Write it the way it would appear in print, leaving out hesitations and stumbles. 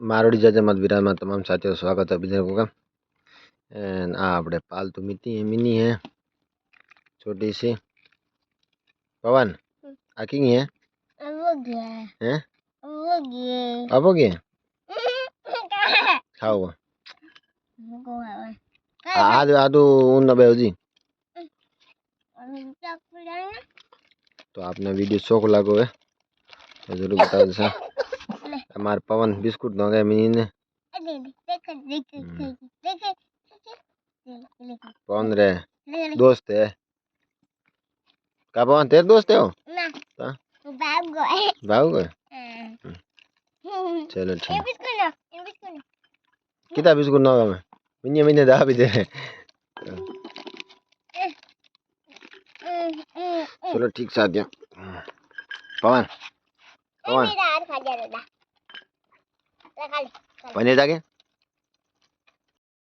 मारोड़ी जज मत विराज में तमाम साथियों स्वागत है अभी को का एंड आपड़े पालतू मिनी है छोटी सी पवन आकी है हैं अब हो गए खाओ आज आदू उन बेजी तो आपने वीडियो शौक लागो है तो जरूर बता देना हमारे पवन बिस्कुट दो गए मिनी ने पवन रे दोस्त है का पवन तेरे दोस्त है हो भाग गए चलो ठीक कितना बिस्कुट ना मैं मिनी मिनी दा भी दे चलो ठीक साथियों पवन पवन पनीर जाके